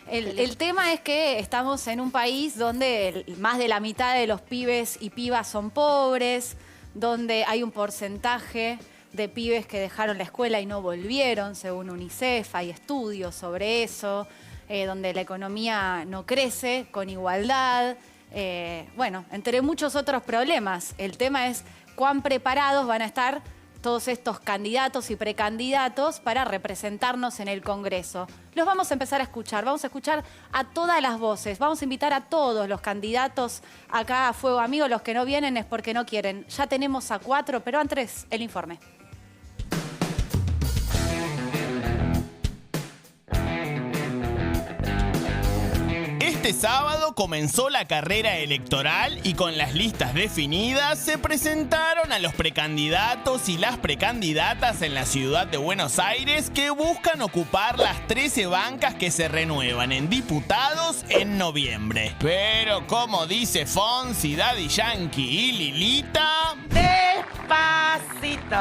El tema es que estamos en un país donde más de la mitad de los pibes y pibas son pobres, donde hay un porcentaje de pibes que dejaron la escuela y no volvieron, según UNICEF, hay estudios sobre eso, donde la economía no crece con igualdad, bueno, entre muchos otros problemas. El tema es cuán preparados van a estar todos estos candidatos y precandidatos para representarnos en el Congreso. Los vamos a empezar a escuchar a todas las voces, vamos a invitar a todos los candidatos acá a Fuego Amigo. Los que no vienen es porque no quieren. Ya tenemos a 4, pero antes el informe. Este sábado comenzó la carrera electoral y con las listas definidas se presentaron a los precandidatos y las precandidatas en la ciudad de Buenos Aires que buscan ocupar las 13 bancas que se renuevan en diputados en noviembre. Pero como dice Fonsi, Daddy Yankee y Lilita... Despacito.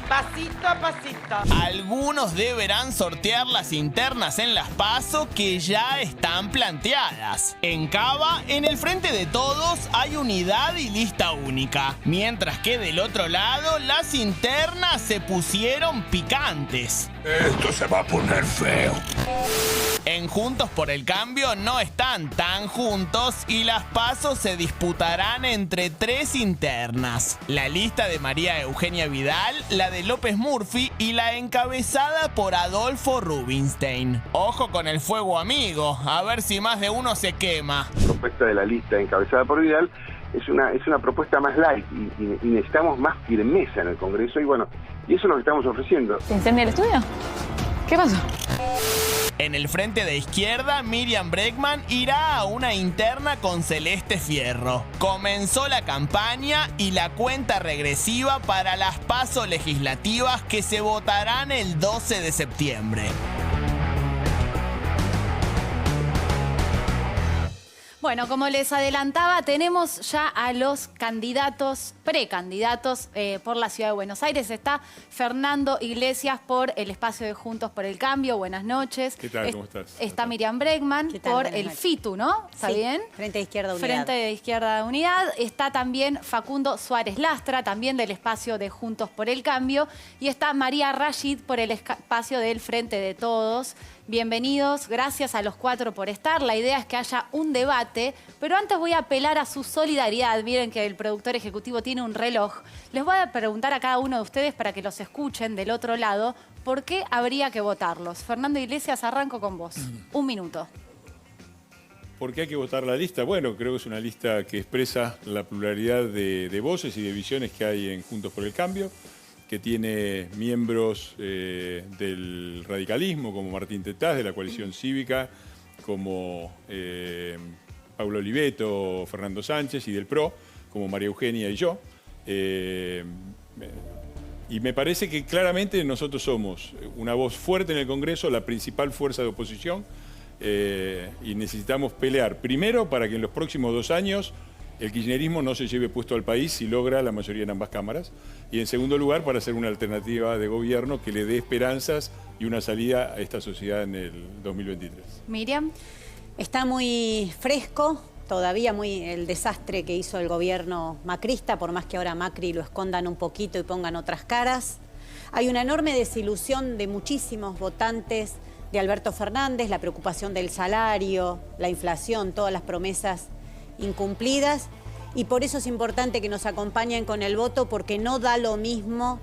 Pasito a pasito. Algunos deberán sortear las internas en las PASO que ya están planteadas. En Cava, en el Frente de Todos, hay unidad y lista única. Mientras que del otro lado, las internas se pusieron picantes. Esto se va a poner feo. En Juntos por el Cambio no están tan juntos y las PASO se disputarán entre 3 internas. La lista de María Eugenia Vidal, la de López Murphy y la encabezada por Adolfo Rubinstein. Ojo con el fuego amigo, a ver si más de uno se quema. La propuesta de la lista encabezada por Vidal es una propuesta más light y necesitamos más firmeza en el Congreso y bueno, y eso es lo que estamos ofreciendo. ¿Se incendia el estudio? ¿Qué pasó? En el Frente de Izquierda, Miriam Bregman irá a una interna con Celeste Fierro. Comenzó la campaña y la cuenta regresiva para las PASO legislativas que se votarán el 12 de septiembre. Bueno, como les adelantaba, tenemos ya a los candidatos, precandidatos por la Ciudad de Buenos Aires. Está Fernando Iglesias por el espacio de Juntos por el Cambio. Buenas noches. ¿Qué tal? ¿Cómo estás? Está Miriam Bregman por el FITU, ¿no? ¿Está bien? Frente de Izquierda Unidad. Frente de Izquierda Unidad. Está también Facundo Suárez Lastra, también del espacio de Juntos por el Cambio. Y está María Rashid por el espacio del Frente de Todos. Bienvenidos, gracias a los 4 por estar. La idea es que haya un debate, pero antes voy a apelar a su solidaridad. Miren que el productor ejecutivo tiene un reloj. Les voy a preguntar a cada uno de ustedes para que los escuchen del otro lado, ¿por qué habría que votarlos? Fernando Iglesias, arranco con vos. 1 minuto. ¿Por qué hay que votar la lista? Bueno, creo que es una lista que expresa la pluralidad de voces y de visiones que hay en Juntos por el Cambio, que tiene miembros del radicalismo, como Martín Tetaz, de la Coalición Cívica, como Paulo Oliveto, Fernando Sánchez, y del PRO, como María Eugenia y yo. Y me parece que claramente nosotros somos una voz fuerte en el Congreso, la principal fuerza de oposición, y necesitamos pelear, primero, para que en los próximos 2 años el kirchnerismo no se lleve puesto al país si logra la mayoría en ambas cámaras. Y en segundo lugar, para hacer una alternativa de gobierno que le dé esperanzas y una salida a esta sociedad en el 2023. Miriam. Está muy fresco, todavía muy el desastre que hizo el gobierno macrista, por más que ahora Macri lo escondan un poquito y pongan otras caras. Hay una enorme desilusión de muchísimos votantes de Alberto Fernández, la preocupación del salario, la inflación, todas las promesas incumplidas, y por eso es importante que nos acompañen con el voto, porque no da lo mismo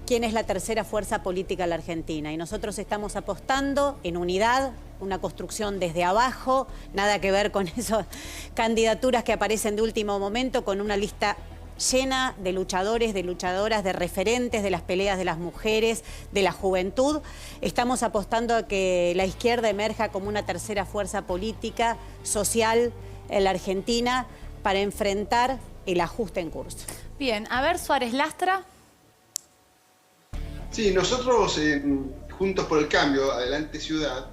quién es la tercera fuerza política en la Argentina, y nosotros estamos apostando en unidad, una construcción desde abajo, nada que ver con esas candidaturas que aparecen de último momento, con una lista llena de luchadores, de luchadoras, de referentes de las peleas de las mujeres, de la juventud. Estamos apostando a que la izquierda emerja como una tercera fuerza política, social, en la Argentina, para enfrentar el ajuste en curso. Bien, a ver, Suárez Lastra. Sí, nosotros, Juntos por el Cambio, Adelante Ciudad,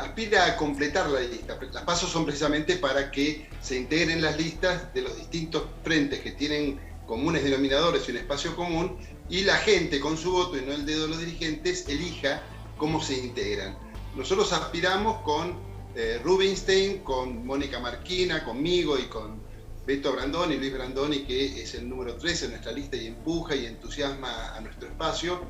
aspira a completar la lista. Las PASO son precisamente para que se integren las listas de los distintos frentes que tienen comunes denominadores y un espacio común, y la gente con su voto, y no el dedo de los dirigentes, elija cómo se integran. Nosotros aspiramos con Rubinstein, con Mónica Marquina, conmigo y con Beto Brandoni, Luis Brandoni, que es el número 13 en nuestra lista y empuja y entusiasma a nuestro espacio,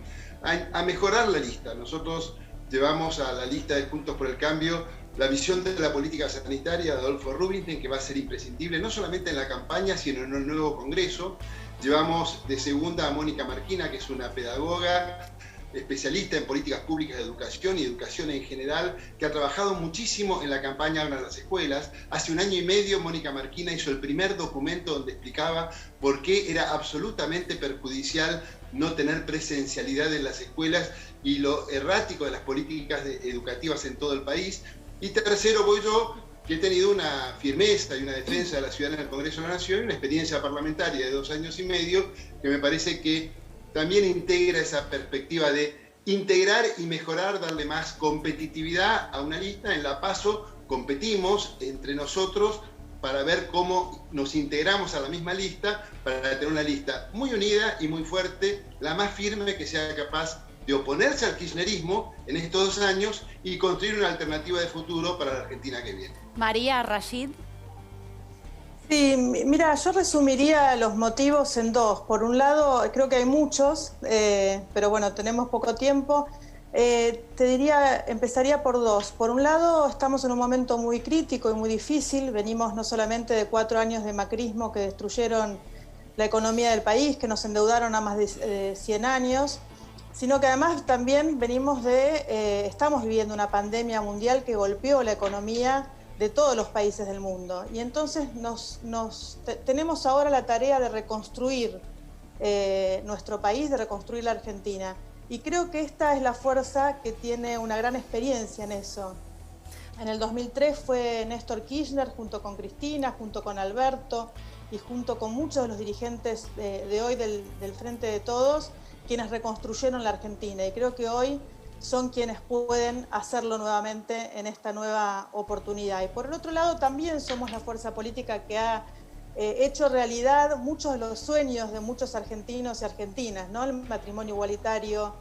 a mejorar la lista. Nosotros llevamos a la lista de Juntos por el Cambio la visión de la política sanitaria de Adolfo Rubinstein, que va a ser imprescindible no solamente en la campaña, sino en el nuevo Congreso. Llevamos de segunda a Mónica Marquina, que es una pedagoga especialista en políticas públicas de educación y educación en general, que ha trabajado muchísimo en la campaña Abran las Escuelas. Hace 1 año y medio Mónica Marquina hizo el primer documento donde explicaba por qué era absolutamente perjudicial no tener presencialidad en las escuelas y lo errático de las políticas educativas en todo el país. Y tercero voy yo, que he tenido una firmeza y una defensa de la ciudadanía en el Congreso de la Nación y una experiencia parlamentaria de 2 años y medio que me parece que también integra esa perspectiva de integrar y mejorar, darle más competitividad a una lista. En la PASO competimos entre nosotros para ver cómo nos integramos a la misma lista, para tener una lista muy unida y muy fuerte, la más firme que sea capaz de oponerse al kirchnerismo en estos 2 años y construir una alternativa de futuro para la Argentina que viene. María Rashid. Sí, mira, yo resumiría los motivos en 2. Por un lado, creo que hay muchos, pero bueno, tenemos poco tiempo. Te diría, empezaría por 2. Por un lado, estamos en un momento muy crítico y muy difícil. Venimos no solamente de 4 años de macrismo que destruyeron la economía del país, que nos endeudaron a más de 100 años, sino que además también estamos viviendo una pandemia mundial que golpeó la economía de todos los países del mundo. Y entonces tenemos ahora la tarea de reconstruir nuestro país, de reconstruir la Argentina. Y creo que esta es la fuerza que tiene una gran experiencia en eso. En el 2003 fue Néstor Kirchner, junto con Cristina, junto con Alberto y junto con muchos de los dirigentes de hoy del Frente de Todos, quienes reconstruyeron la Argentina. Y creo que hoy son quienes pueden hacerlo nuevamente en esta nueva oportunidad. Y por el otro lado también somos la fuerza política que ha hecho realidad muchos de los sueños de muchos argentinos y argentinas, ¿no? El matrimonio igualitario,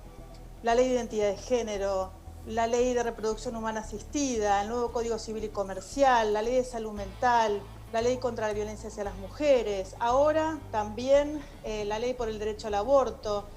la ley de identidad de género, la ley de reproducción humana asistida, el nuevo Código Civil y Comercial, la ley de salud mental, la ley contra la violencia hacia las mujeres, ahora también la ley por el derecho al aborto,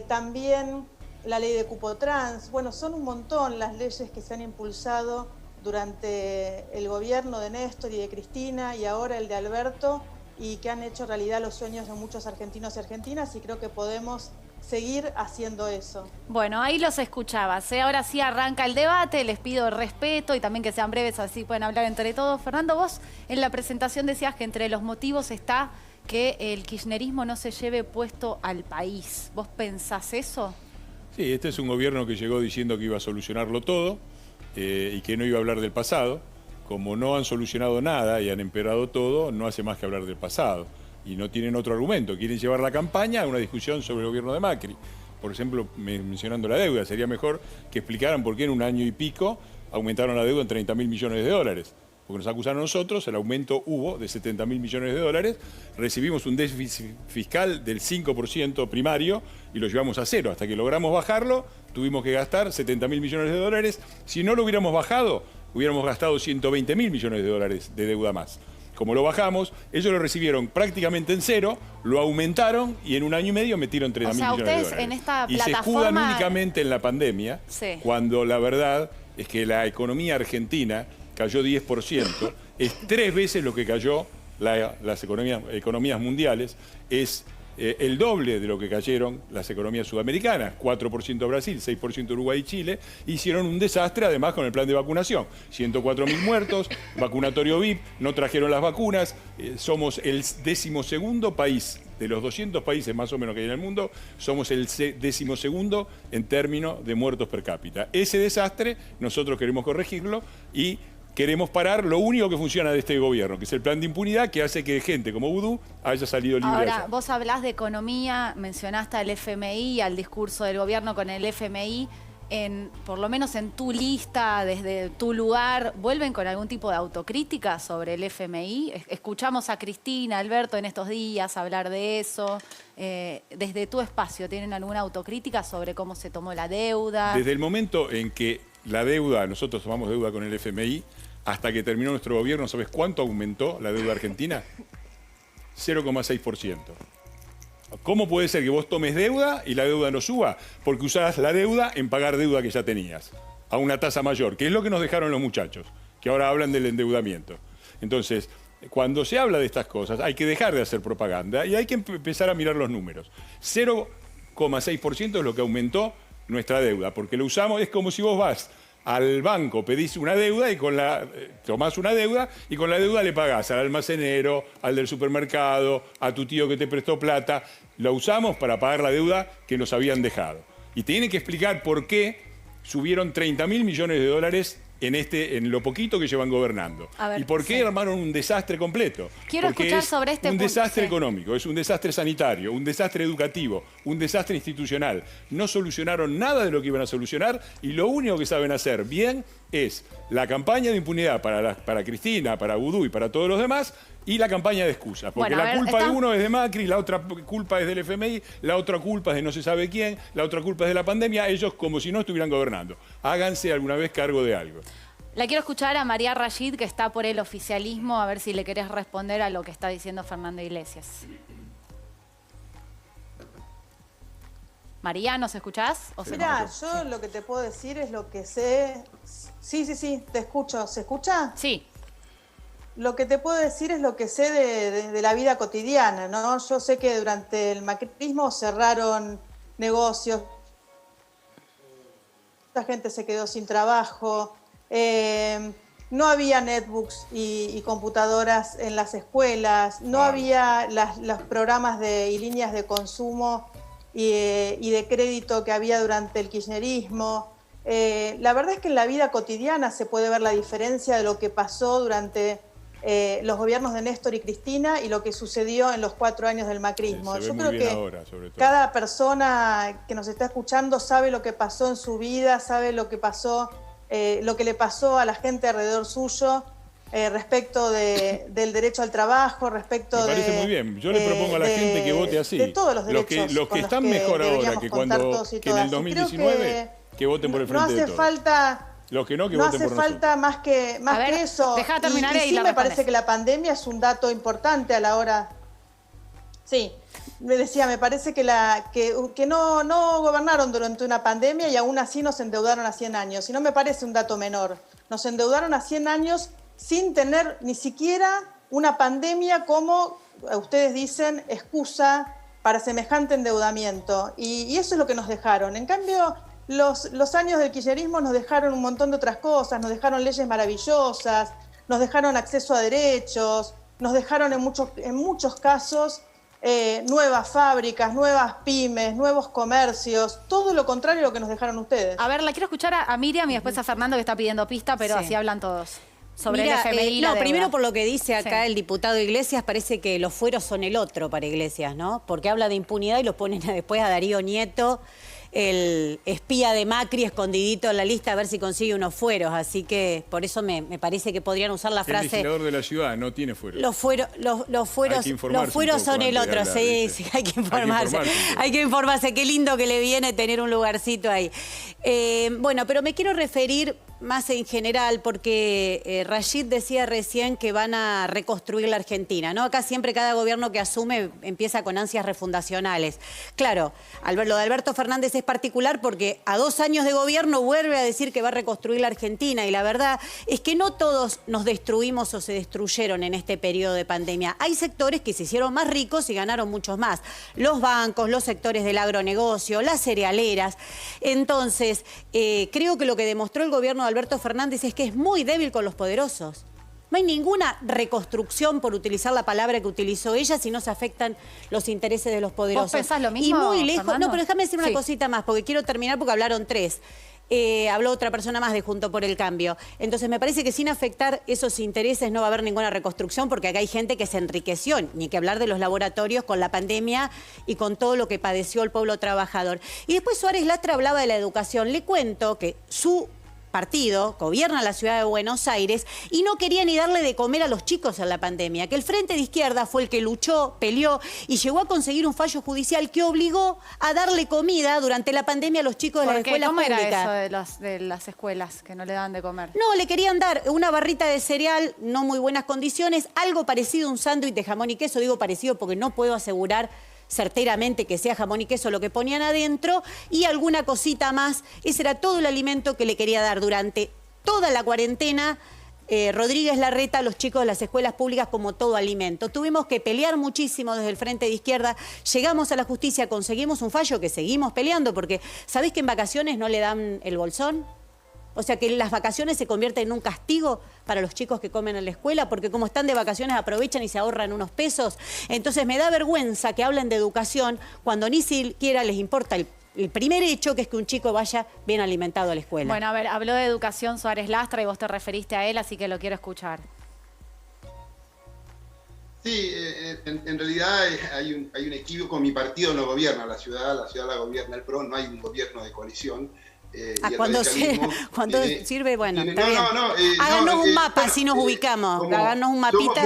también la ley de cupo trans. Bueno, son un montón las leyes que se han impulsado durante el gobierno de Néstor y de Cristina y ahora el de Alberto, y que han hecho realidad los sueños de muchos argentinos y argentinas, y creo que podemos seguir haciendo eso. Bueno, ahí los escuchabas, ¿eh? Ahora sí arranca el debate, les pido respeto y también que sean breves, así pueden hablar entre todos. Fernando, vos en la presentación decías que entre los motivos está que el kirchnerismo no se lleve puesto al país. ¿Vos pensás eso? Sí, este es un gobierno que llegó diciendo que iba a solucionarlo todo y que no iba a hablar del pasado. Como no han solucionado nada y han empeorado todo, no hace más que hablar del pasado. Y no tienen otro argumento. Quieren llevar la campaña a una discusión sobre el gobierno de Macri. Por ejemplo, mencionando la deuda, sería mejor que explicaran por qué en 1 año y pico aumentaron la deuda en 30.000 millones de dólares. Porque nos acusaron a nosotros, el aumento hubo de 70.000 millones de dólares, recibimos un déficit fiscal del 5% primario y lo llevamos a 0. Hasta que logramos bajarlo, tuvimos que gastar 70.000 millones de dólares. Si no lo hubiéramos bajado, hubiéramos gastado 120.000 millones de dólares de deuda más. Como lo bajamos, ellos lo recibieron prácticamente en 0, lo aumentaron y en 1 año y medio metieron 30.000 millones de dólares. En esta y plataforma... se escudan únicamente en la pandemia, sí, cuando la verdad es que la economía argentina cayó 10%, es 3 veces lo que cayó las economías mundiales, es el doble de lo que cayeron las economías sudamericanas, 4% Brasil, 6% Uruguay y Chile, hicieron un desastre además con el plan de vacunación, 104.000 muertos, vacunatorio VIP, no trajeron las vacunas, somos el 12º país, de los 200 países más o menos que hay en el mundo, somos el 12º en términos de muertos per cápita. Ese desastre nosotros queremos corregirlo y queremos parar lo único que funciona de este gobierno, que es el plan de impunidad que hace que gente como Vudú haya salido libre. Ahora, vos hablás de economía, mencionaste al FMI, al discurso del gobierno con el FMI. Por lo menos en tu lista, desde tu lugar, ¿vuelven con algún tipo de autocrítica sobre el FMI? Escuchamos a Cristina, Alberto en estos días hablar de eso. Desde tu espacio, ¿tienen alguna autocrítica sobre cómo se tomó la deuda? Desde el momento en que la deuda, nosotros tomamos deuda con el FMI, hasta que terminó nuestro gobierno, ¿sabes cuánto aumentó la deuda argentina? 0,6%. ¿Cómo puede ser que vos tomes deuda y la deuda no suba? Porque usás la deuda en pagar deuda que ya tenías, a una tasa mayor, que es lo que nos dejaron los muchachos, que ahora hablan del endeudamiento. Entonces, cuando se habla de estas cosas, hay que dejar de hacer propaganda y hay que empezar a mirar los números. 0,6% es lo que aumentó nuestra deuda, porque lo usamos, es como si vos vas al banco, pedís una deuda y tomás una deuda y con la deuda le pagás al almacenero, al del supermercado, a tu tío que te prestó plata. Lo usamos para pagar la deuda que nos habían dejado. Y te tienen que explicar por qué subieron 30.000 millones de dólares en lo poquito que llevan gobernando. Ver, ¿y por qué armaron un desastre completo? Quiero Porque escuchar es sobre este un punto. desastre Sí. económico, es un desastre sanitario, un desastre educativo, un desastre institucional. No solucionaron nada de lo que iban a solucionar y lo único que saben hacer bien es la campaña de impunidad para Cristina, para Vudú y para todos los demás, y la campaña de excusas. Porque Bueno, a la ver, culpa de uno es de Macri, la otra culpa es del FMI, la otra culpa es de no se sabe quién, la otra culpa es de la pandemia, ellos como si no estuvieran gobernando. Háganse alguna vez cargo de algo. La quiero escuchar a María Rashid, que está por el oficialismo, a ver si le querés responder a lo que está diciendo Fernando Iglesias. María, ¿nos escuchás? Mirá, yo lo que te puedo decir es lo que sé. Sí, te escucho. ¿Se escucha? Sí. Lo que te puedo decir es lo que sé de la vida cotidiana, ¿no? Yo sé que durante el macrismo cerraron negocios, mucha gente se quedó sin trabajo, no había netbooks y computadoras en las escuelas, no había los programas y líneas de consumo y de crédito que había durante el kirchnerismo. La verdad es que en la vida cotidiana se puede ver la diferencia de lo que pasó durante los gobiernos de Néstor y Cristina y lo que sucedió en los 4 años del macrismo. Se ve Yo muy creo bien que ahora, sobre todo. cada persona que nos está escuchando sabe lo que pasó en su vida, sabe lo que pasó, lo que le pasó a la gente alrededor suyo respecto del derecho al trabajo, respecto Me parece muy bien. Yo le propongo a la gente que vote así. De todos los derechos. Los que están mejor ahora que en el 2019, que voten por el Frente de Todos. Los que no voten por nosotros. No hace falta más que eso. Deja terminar y ahí sí la me respondes. parece que la pandemia es un dato importante a la hora. Sí, me decía, me parece que no gobernaron durante una pandemia y aún así nos endeudaron a 100 años. Y no me parece un dato menor. Nos endeudaron a 100 años sin tener ni siquiera una pandemia como ustedes dicen, excusa para semejante endeudamiento. Y eso es lo que nos dejaron. En cambio, los años del kirchnerismo nos dejaron un montón de otras cosas, nos dejaron leyes maravillosas, nos dejaron acceso a derechos, nos dejaron en muchos casos nuevas fábricas, nuevas pymes, nuevos comercios, todo lo contrario a lo que nos dejaron ustedes. A ver, la quiero escuchar a Miriam y después a Fernando, que está pidiendo pista, pero Sí. así hablan todos. Sobre Mira, el FMI y la no, deuda. primero por lo que dice acá Sí. el diputado Iglesias, parece que los fueros son el otro para Iglesias, ¿no? Porque habla de impunidad y lo ponen después a Darío Nieto, el espía de Macri, escondidito en la lista, a ver si consigue unos fueros. Así que por eso me parece que podrían usar la El frase... legislador de la ciudad no tiene fueros. Los fueros son el otro, sí, hay que informarse. Hay que informarse, qué lindo que le viene tener un lugarcito ahí. Bueno, pero me quiero referir más en general, porque Rashid decía recién que van a reconstruir la Argentina, ¿no? Acá siempre cada gobierno que asume empieza con ansias refundacionales. Claro, lo de Alberto Fernández es particular porque a 2 años de gobierno vuelve a decir que va a reconstruir la Argentina y la verdad es que no todos nos destruimos o se destruyeron en este periodo de pandemia. Hay sectores que se hicieron más ricos y ganaron muchos más. Los bancos, los sectores del agronegocio, las cerealeras. Entonces, creo que lo que demostró el gobierno de Alberto Fernández es que es muy débil con los poderosos. No hay ninguna reconstrucción, por utilizar la palabra que utilizó ella, si no se afectan los intereses de los poderosos. ¿Vos pensás lo mismo, Y muy lejos. Fernando? No, pero déjame decir una Sí. cosita más, porque quiero terminar porque hablaron 3. Habló otra persona más de Junto por el Cambio. Entonces me parece que sin afectar esos intereses no va a haber ninguna reconstrucción porque acá hay gente que se enriqueció, ni que hablar de los laboratorios con la pandemia y con todo lo que padeció el pueblo trabajador. Y después Suárez Lastra hablaba de la educación. Le cuento que su partido gobierna la ciudad de Buenos Aires y no quería ni darle de comer a los chicos en la pandemia, que el Frente de Izquierda fue el que luchó, peleó y llegó a conseguir un fallo judicial que obligó a darle comida durante la pandemia a los chicos de las escuelas ¿Cómo públicas. era eso de las escuelas que no le daban de comer? No, le querían dar una barrita de cereal, no muy buenas condiciones, algo parecido a un sándwich de jamón y queso, digo parecido porque no puedo asegurar certeramente que sea jamón y queso lo que ponían adentro, y alguna cosita más. Ese era todo el alimento que le quería dar durante toda la cuarentena Rodríguez Larreta a los chicos de las escuelas públicas como todo alimento. Tuvimos que pelear muchísimo desde el Frente de Izquierda, llegamos a la justicia, conseguimos un fallo que seguimos peleando, porque ¿sabés que en vacaciones no le dan el bolsón? O sea que las vacaciones se convierten en un castigo para los chicos que comen en la escuela, porque como están de vacaciones aprovechan y se ahorran unos pesos. Entonces me da vergüenza que hablen de educación cuando ni siquiera les importa el primer hecho, que es que un chico vaya bien alimentado a la escuela. Bueno, a ver, habló de educación Suárez Lastra y vos te referiste a él, así que lo quiero escuchar. Sí, en realidad hay un equívoco. Mi partido no gobierna la ciudad la gobierna el PRO, no hay un gobierno de coalición. Cuando sirve, bueno, está bien. Háganos un mapa, así nos ubicamos. Háganos un mapita.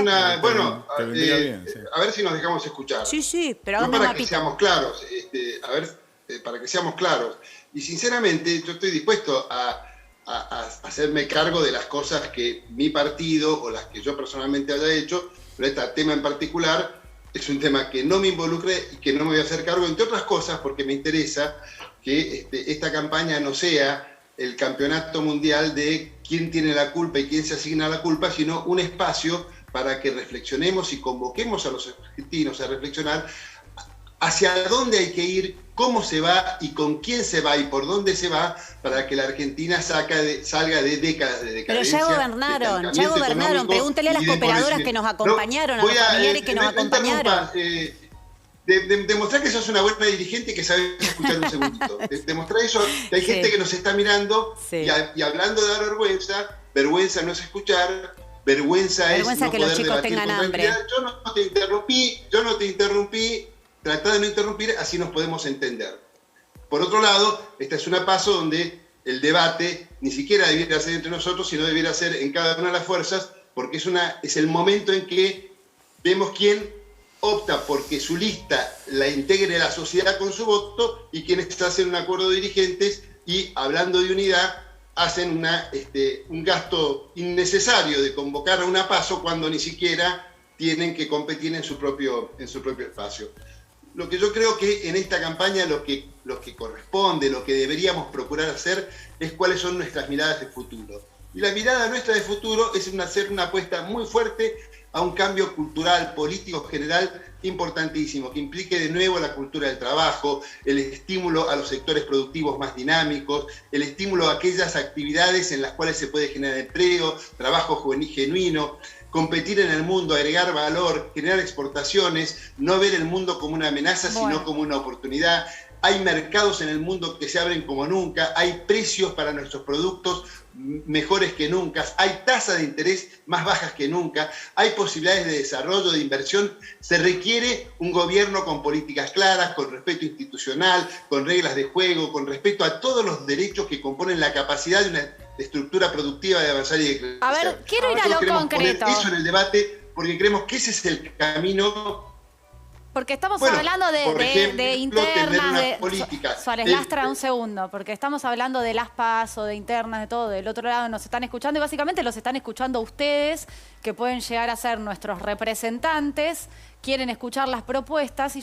A ver si nos dejamos escuchar. Sí, pero háganos un mapita. Para que seamos claros, para que seamos claros. Y sinceramente, yo estoy dispuesto a hacerme cargo de las cosas que mi partido o las que yo personalmente haya hecho, pero este tema en particular es un tema que no me involucre y que no me voy a hacer cargo, entre otras cosas, porque me interesa que esta campaña no sea el campeonato mundial de quién tiene la culpa y quién se asigna la culpa, sino un espacio para que reflexionemos y convoquemos a los argentinos a reflexionar hacia dónde hay que ir, cómo se va y con quién se va y por dónde se va, para que la Argentina salga de décadas de decadencia. Pero ya gobernaron. Pregúntele a las cooperadoras que nos acompañaron, a los familiares que nos acompañaron. Demostrar que sos una buena dirigente y que sabes escuchar un segundito. Demostrar eso, que hay gente que nos está mirando y hablando de dar vergüenza no es escuchar, vergüenza es no que poder los chicos tengan hambre. Yo no te interrumpí, tratá de no interrumpir, así nos podemos entender. Por otro lado, esta es una paso donde el debate ni siquiera debiera ser entre nosotros, sino debiera ser en cada una de las fuerzas, porque es el momento en que vemos quién opta porque su lista la integre la sociedad con su voto y quienes hacen un acuerdo de dirigentes y, hablando de unidad, hacen un gasto innecesario de convocar a una paso cuando ni siquiera tienen que competir en su propio espacio. Lo que yo creo que en esta campaña lo que corresponde, lo que deberíamos procurar hacer es cuáles son nuestras miradas de futuro. Y la mirada nuestra de futuro es hacer una apuesta muy fuerte a un cambio cultural, político general importantísimo, que implique de nuevo la cultura del trabajo, el estímulo a los sectores productivos más dinámicos, el estímulo a aquellas actividades en las cuales se puede generar empleo, trabajo genuino, competir en el mundo, agregar valor, generar exportaciones, no ver el mundo como una amenaza, sino como una oportunidad. Hay mercados en el mundo que se abren como nunca, hay precios para nuestros productos mejores que nunca, hay tasas de interés más bajas que nunca, hay posibilidades de desarrollo, de inversión. Se requiere un gobierno con políticas claras, con respeto institucional, con reglas de juego, con respeto a todos los derechos que componen la capacidad de una estructura productiva de avanzar y de crecer. A ver, quiero ir a lo concreto. Poner eso en el debate porque creemos que ese es el camino. Porque estamos hablando de internas, Suárez Lastra, un segundo, porque estamos hablando de las PASO, de internas, de todo. Del otro lado nos están escuchando y básicamente los están escuchando ustedes, que pueden llegar a ser nuestros representantes, quieren escuchar las propuestas y yo